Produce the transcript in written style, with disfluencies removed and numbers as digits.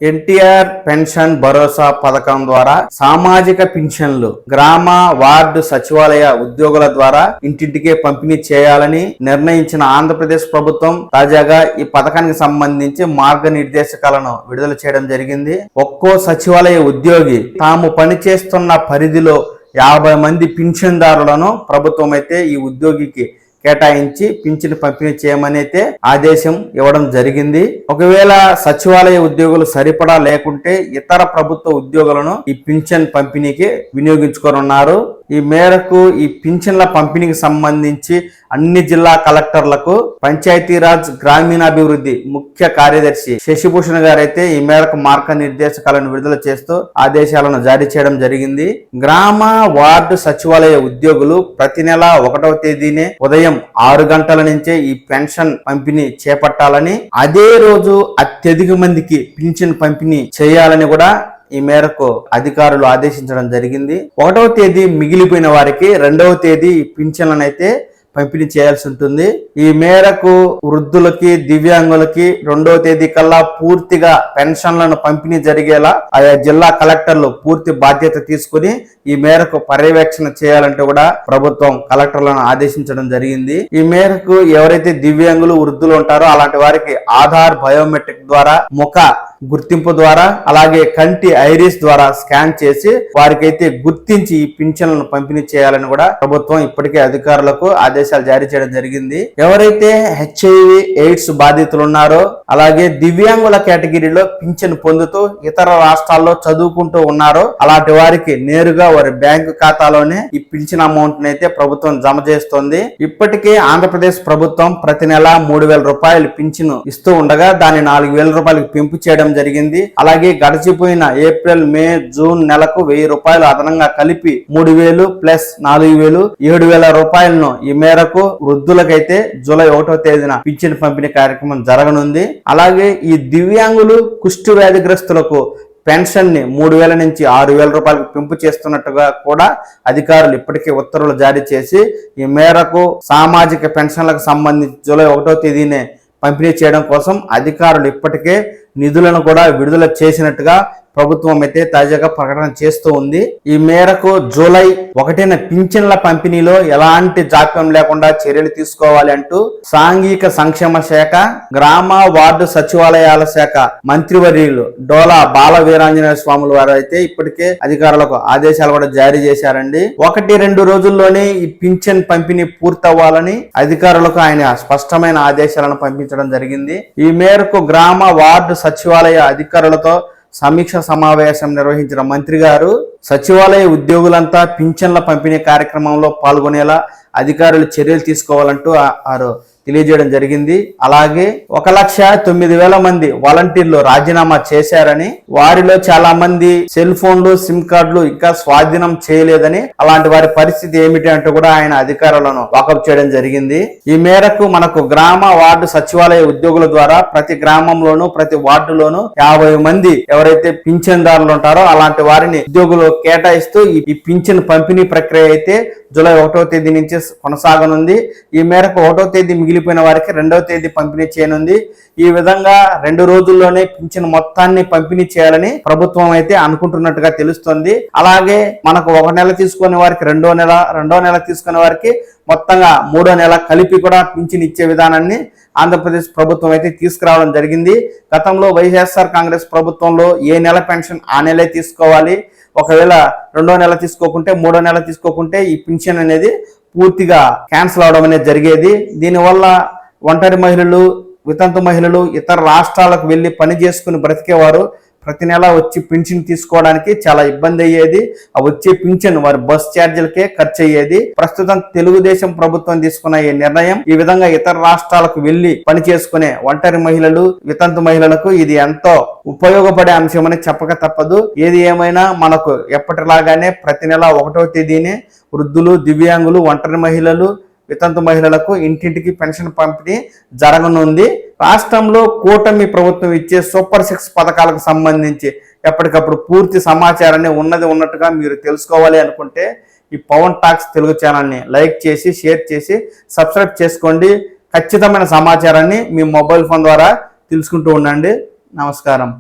NTR pension భరోసా పథకం ద్వారా సామాజిక పింఛన్లు గ్రామ వార్డు సచివాలయ ఉద్యోగుల ద్వారా ఇంటింటికే పంపిణీ చేయాలని నిర్ణయించిన ఆంధ్రప్రదేశ్ ప్రభుత్వం తాజాగా ఈ పథకానికి సంబంధించి మార్గనిర్దేశకాలను విడుదల చేయడం జరిగింది. ఒక్కో సచివాలయ ఉద్యోగి తాము పనిచేస్తున్న పరిధిలో 50 మంది పింఛన్దారులను ప్రభుత్వం అయితే ఈ ఉద్యోగికి కేటాయించి పింఛను పంపిణీ చేయమని అయితే ఆదేశం ఇవ్వడం జరిగింది. ఒకవేళ సచివాలయ ఉద్యోగులు సరిపడా లేకుంటే ఇతర ప్రభుత్వ ఉద్యోగులను ఈ పింఛన్ పంపిణీకి వినియోగించుకోనున్నారు. ఈ మేరకు ఈ పింఛన్ల పంపిణీకి సంబంధించి అన్ని జిల్లా కలెక్టర్లకు పంచాయతీరాజ్ గ్రామీణాభివృద్ధి ముఖ్య కార్యదర్శి శశిభూషణ్ గారు అయితే ఈ మేరకు మార్గనిర్దేశకాలను విడుదల చేస్తూ ఆదేశాలను జారీ చేయడం జరిగింది. గ్రామ వార్డు సచివాలయ ఉద్యోగులు ప్రతి నెల 1వ తేదీనే ఉదయం 6 గంటల నుంచే ఈ పెన్షన్ పంపిణీ చేపట్టాలని, అదే రోజు అత్యధిక మందికి పింఛన్ పంపిణీ చేయాలని కూడా ఈ మేరకు అధికారులు ఆదేశించడం జరిగింది. 1వ తేదీ మిగిలిపోయిన వారికి 2వ తేదీ పింఛన్లను అయితే పంపిణీ చేయాల్సి ఉంటుంది. ఈ మేరకు వృద్ధులకి దివ్యాంగులకి 2వ తేదీ కల్లా పూర్తిగా పెన్షన్లను పంపిణీ జరిగేలా ఆయా జిల్లా కలెక్టర్లు పూర్తి బాధ్యత తీసుకుని ఈ మేరకు పర్యవేక్షణ చేయాలంటే కూడా ప్రభుత్వం కలెక్టర్లను ఆదేశించడం జరిగింది. ఈ మేరకు ఎవరైతే దివ్యాంగులు వృద్ధులు ఉంటారో అలాంటి వారికి ఆధార్ బయోమెట్రిక్ ద్వారా ముఖ గుర్తింపు ద్వారా అలాగే కంటి ఐరిస్ ద్వారా స్కాన్ చేసి వారికైతే గుర్తించి ఈ పింఛన్లను పంపిణీ చేయాలని కూడా ప్రభుత్వం ఇప్పటికే అధికారులకు ఆదేశాలు జారీ చేయడం జరిగింది. ఎవరైతే HIV ఎయిడ్స్ బాధితులు ఉన్నారో అలాగే దివ్యాంగుల కేటగిరీలో పింఛన్ పొందుతూ ఇతర రాష్ట్రాల్లో చదువుకుంటూ ఉన్నారో అలాంటి వారికి నేరుగా వారి బ్యాంకు ఖాతాలోనే ఈ పింఛన్ అమౌంట్ అయితే ప్రభుత్వం జమ చేస్తోంది. ఇప్పటికే ఆంధ్రప్రదేశ్ ప్రభుత్వం ప్రతి నెల 3,000 రూపాయలు పింఛను ఇస్తూ ఉండగా దాన్ని 4,000 రూపాయలకు పెంపు చేయడం జరిగింది. అలాగే గడిచిపోయిన ఏప్రిల్, మే, జూన్ నెలకు 1,000 రూపాయలు అదనంగా కలిపి 3,000 ప్లస్ 4,000 7,000 రూపాయలను ఈ మేరకు వృద్ధులకైతే జూలై 1వ తేదీన పింఛన్ పంపిణీ కార్యక్రమం జరగనుంది. అలాగే ఈ దివ్యాంగులు కుష్టు వ్యాధిగ్రస్తులకు పెన్షన్ ని 3,000 నుంచి 6,000 రూపాయలకు పెంపు చేస్తున్నట్టుగా కూడా అధికారులు ఇప్పటికే ఉత్తర్వులు జారీ చేసి ఈ మేరకు సామాజిక పెన్షన్లకు సంబంధించి జూలై 1వ తేదీనే పంపిణీ చేయడం కోసం అధికారులు ఇప్పటికే నిధులను కూడా విడుదల చేసినట్టుగా ప్రభుత్వం అయితే తాజాగా ప్రకటన చేస్తూ ఉంది. ఈ మేరకు జూలై 1న పింఛన్ల పంపిణీలో ఎలాంటి జాప్యం లేకుండా చర్యలు తీసుకోవాలి అంటూ సాంఘిక సంక్షేమ శాఖ, గ్రామ వార్డు సచివాలయాల శాఖ మంత్రివర్యులు డోలా బాల వీరాంజనేయ స్వాముల వారు అయితే ఇప్పటికే అధికారులకు ఆదేశాలు కూడా జారీ చేశారండి. 1-2 రోజుల్లోనే ఈ పింఛన్ పంపిణీ పూర్తవ్వాలని అధికారులకు ఆయన స్పష్టమైన ఆదేశాలను పంపించడం జరిగింది. ఈ మేరకు గ్రామ వార్డు సచివాలయ అధికారులతో సమీక్ష సమావేశం నిర్వహించిన మంత్రి గారు సచివాలయ ఉద్యోగులంతా పింఛన్ల పంపిణీ కార్యక్రమంలో పాల్గొనేలా అధికారులు చర్యలు తీసుకోవాలంటూ తెలియజేయడం జరిగింది. అలాగే 1,09,000 మంది వాలంటీర్లు రాజీనామా చేశారని, వారిలో చాలా మంది సెల్ ఫోన్లు, సిమ్ కార్డులు ఇంకా స్వాధీనం చేయలేదని, అలాంటి వారి పరిస్థితి ఏమిటి అంటూ కూడా ఆయన అధికారులను వాకప్ చేయడం జరిగింది. ఈ మేరకు మనకు గ్రామ వార్డు సచివాలయ ఉద్యోగుల ద్వారా ప్రతి గ్రామంలోనూ ప్రతి వార్డులోనూ 50 మంది ఎవరైతే పింఛన్దారులు ఉంటారో అలాంటి వారిని ఉద్యోగులు కేటాయిస్తూ ఈ పింఛన్ పంపిణీ ప్రక్రియ అయితే జూలై 1వ తేదీ నుంచి కొనసాగనుంది. ఈ మేరకు 1వ తేదీ మిగిలిపోయిన వారికి 2వ తేదీ పంపిణీ చేయనుంది. ఈ విధంగా 2 రోజుల్లోనే పింఛన్ మొత్తాన్ని పంపిణీ చేయాలని ప్రభుత్వం అయితే అనుకుంటున్నట్టుగా తెలుస్తోంది. అలాగే మనకు 1 నెల తీసుకునే వారికి 2వ నెల, 2వ నెల తీసుకునే వారికి మొత్తంగా 3వ నెల కలిపి కూడా పింఛన్ ఇచ్చే విధానాన్ని ఆంధ్రప్రదేశ్ ప్రభుత్వం అయితే తీసుకురావడం జరిగింది. గతంలో వైఎస్ఆర్ కాంగ్రెస్ ప్రభుత్వంలో ఏ నెల పెన్షన్ ఆ నెలే తీసుకోవాలి, ఒకవేళ 2వ నెల తీసుకోకుంటే 3వ నెల తీసుకోకుంటే ఈ పింఛన్ అనేది పూర్తిగా క్యాన్సిల్ అవడం అనేది జరిగేది. దీనివల్ల ఒంటరి మహిళలు, వితంతు మహిళలు ఇతర రాష్ట్రాలకు వెళ్ళి పని చేసుకుని బ్రతికేవారు ప్రతి నెల వచ్చి పింఛన్ తీసుకోవడానికి చాలా ఇబ్బంది అయ్యేది. ఆ వచ్చే పింఛన్ వారి బస్ ఛార్జీలకే ఖర్చు అయ్యేది. ప్రస్తుతం తెలుగుదేశం ప్రభుత్వం తీసుకున్న ఈ నిర్ణయం ఈ విధంగా ఇతర రాష్ట్రాలకు వెళ్లి పని చేసుకునే ఒంటరి మహిళలు, వితంతు మహిళలకు ఇది ఎంతో ఉపయోగపడే అంశమని చెప్పక తప్పదు. ఏది ఏమైనా మనకు ఎప్పటిలాగానే ప్రతి నెల 1వ తేదీనే వృద్ధులు, దివ్యాంగులు, ఒంటరి మహిళలు, వితంతు మహిళలకు ఇంటింటికి పెన్షన్ పంపిణీ జరగనుంది. రాష్ట్రంలో కూటమి ప్రభుత్వం ఇచ్చే సూపర్ 6 పథకాలకు సంబంధించి ఎప్పటికప్పుడు పూర్తి సమాచారాన్ని ఉన్నట్టుగా మీరు తెలుసుకోవాలి అనుకుంటే ఈ పవన్ టాక్స్ తెలుగు ఛానల్ని లైక్ చేసి, షేర్ చేసి, సబ్స్క్రైబ్ చేసుకోండి. ఖచ్చితమైన సమాచారాన్ని మీ మొబైల్ ఫోన్ ద్వారా తెలుసుకుంటూ ఉండండి. నమస్కారం.